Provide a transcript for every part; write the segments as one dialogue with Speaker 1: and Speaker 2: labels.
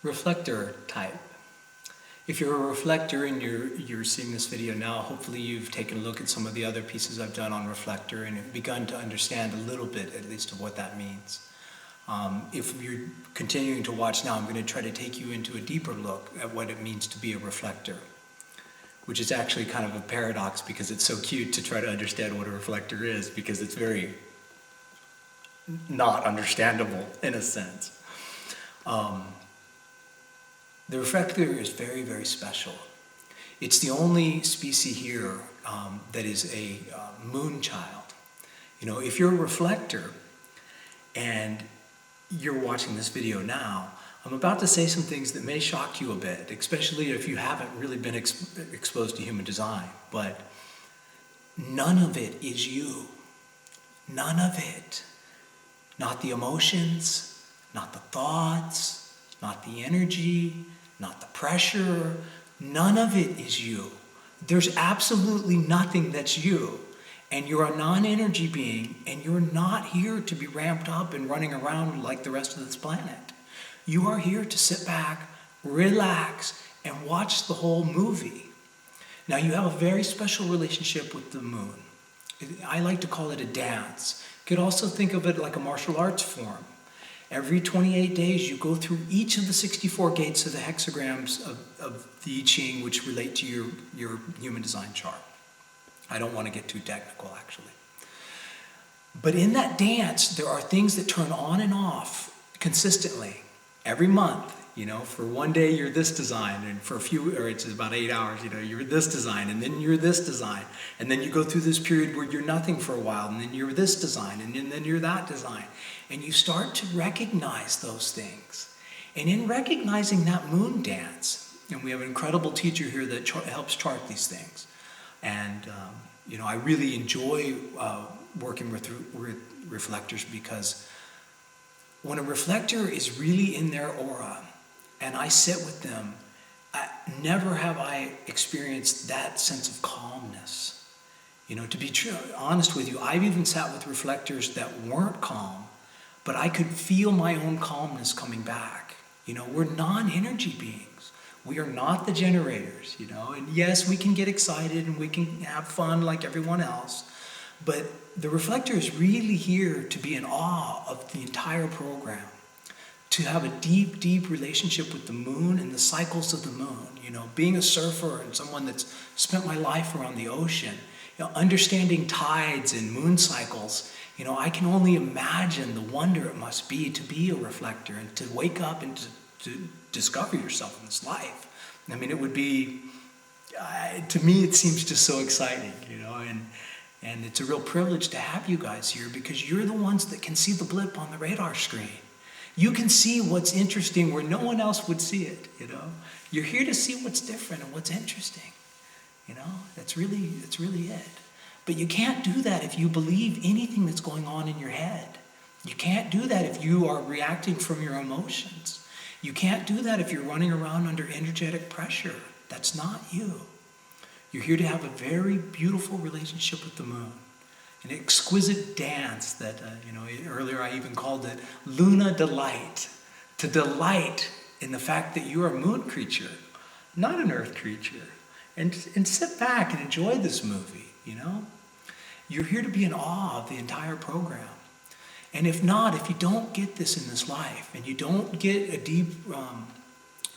Speaker 1: Reflector type. If you're a reflector and you're seeing this video now, hopefully you've taken a look at some of the other pieces I've done on reflector and have begun to understand a little bit, at least, of what that means. If you're continuing to watch now, I'm going to try to take you into a deeper look at what it means to be a reflector, which is actually kind of a paradox because it's so cute to try to understand what a reflector is, because it's very not understandable in a sense. The reflector is very, very special. It's the only species here that is a moon child. You know, if you're a reflector and you're watching this video now, I'm about to say some things that may shock you a bit, especially if you haven't really been exposed to human design, but none of it is you. None of it. Not the emotions, not the thoughts, not the energy, not the pressure. None of it is you. There's absolutely nothing that's you. And you're a non-energy being, and you're not here to be ramped up and running around like the rest of this planet. You are here to sit back, relax, and watch the whole movie. Now, you have a very special relationship with the moon. I like to call it a dance. You could also think of it like a martial arts form. Every 28 days, you go through each of the 64 gates of the hexagrams of the I Ching, which relate to your human design chart. I don't want to get too technical, actually. But in that dance, there are things that turn on and off consistently every month. You know, for one day you're this design, and for it's about 8 hours, you're this design, and then you're this design. And then you go through this period where you're nothing for a while, and then you're this design, and then you're that design. And you start to recognize those things. And in recognizing that moon dance, and we have an incredible teacher here that helps chart these things. And, I really enjoy working with reflectors, because when a reflector is really in their aura, and I sit with them, never have I experienced that sense of calmness. To be honest with you, I've even sat with reflectors that weren't calm, but I could feel my own calmness coming back. We're non-energy beings. We are not the generators, and yes, we can get excited and we can have fun like everyone else, but the reflector is really here to be in awe of the entire program, to have a deep, deep relationship with the moon and the cycles of the moon. Being a surfer and someone that's spent my life around the ocean, understanding tides and moon cycles, I can only imagine the wonder it must be to be a reflector and to wake up and to discover yourself in this life. I mean, it would be, to me, it seems just so exciting, and it's a real privilege to have you guys here, because you're the ones that can see the blip on the radar screen. You can see what's interesting where no one else would see it, You're here to see what's different and what's interesting, That's really it. But you can't do that if you believe anything that's going on in your head. You can't do that if you are reacting from your emotions. You can't do that if you're running around under energetic pressure. That's not you. You're here to have a very beautiful relationship with the moon. An exquisite dance that, earlier I even called it Luna Delight. To delight in the fact that you're a moon creature, not an earth creature. And sit back and enjoy this movie, You're here to be in awe of the entire program. And if you don't get this in this life, and you don't get a deep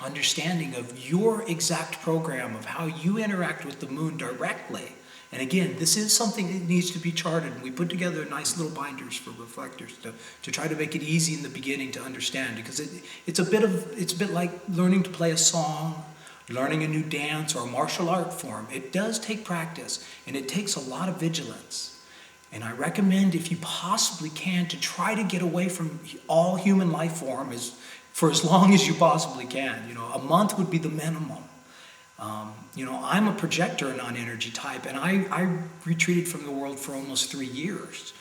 Speaker 1: understanding of your exact program of how you interact with the moon directly, and again, this is something that needs to be charted. We put together nice little binders for reflectors to try to make it easy in the beginning to understand, because it's a bit like learning to play a song, learning a new dance or a martial art form. It does take practice, and it takes a lot of vigilance. And I recommend, if you possibly can, to try to get away from all human life form for as long as you possibly can. A month would be the minimum. I'm a projector, a non-energy type, and I retreated from the world for almost 3 years.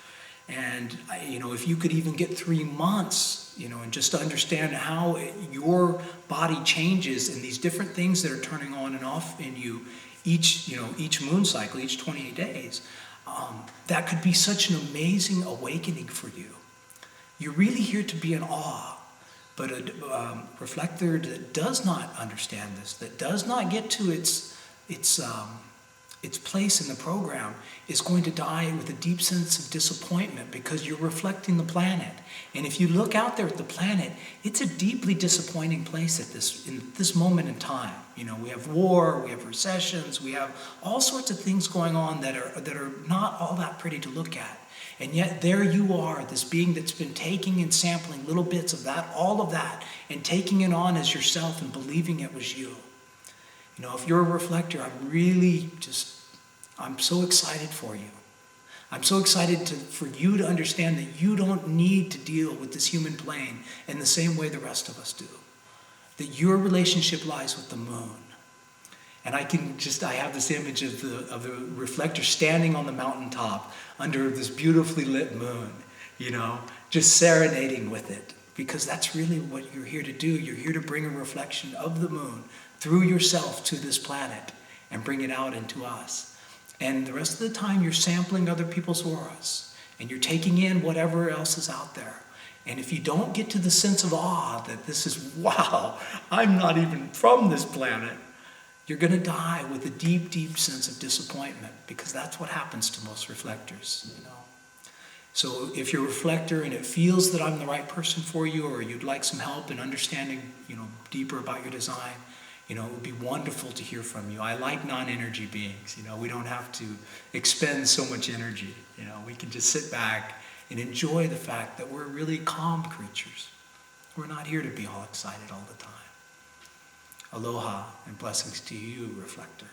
Speaker 1: And, if you could even get 3 months, and just understand how your body changes and these different things that are turning on and off in you each moon cycle, each 28 days, that could be such an amazing awakening for you. You're really here to be in awe But a reflector that does not understand this, that does not get to its place in the program, is going to die with a deep sense of disappointment because you're reflecting the planet. And if you look out there at the planet, it's a deeply disappointing place in this moment in time. You know, we have war, we have recessions, we have all sorts of things going on that are not all that pretty to look at. And yet there you are, this being that's been taking and sampling little bits of that, all of that, and taking it on as yourself and believing it was you. You know, if you're a reflector, I'm so excited for you. I'm so excited for you to understand that you don't need to deal with this human plane in the same way the rest of us do. That your relationship lies with the moon. And I have this image of the reflector standing on the mountaintop under this beautifully lit moon, you know, just serenading with it. Because that's really what you're here to do. You're here to bring a reflection of the moon through yourself to this planet and bring it out into us. And the rest of the time you're sampling other people's auras and you're taking in whatever else is out there. And if you don't get to the sense of awe that this is, wow, I'm not even from this planet, you're going to die with a deep, deep sense of disappointment, because that's what happens to most reflectors, you know. So if you're a reflector and it feels that I'm the right person for you, or you'd like some help in understanding, you know, deeper about your design, you know, it would be wonderful to hear from you. I like non-energy beings, you know. We don't have to expend so much energy, you know. We can just sit back and enjoy the fact that we're really calm creatures. We're not here to be all excited all the time. Aloha and blessings to you, reflector.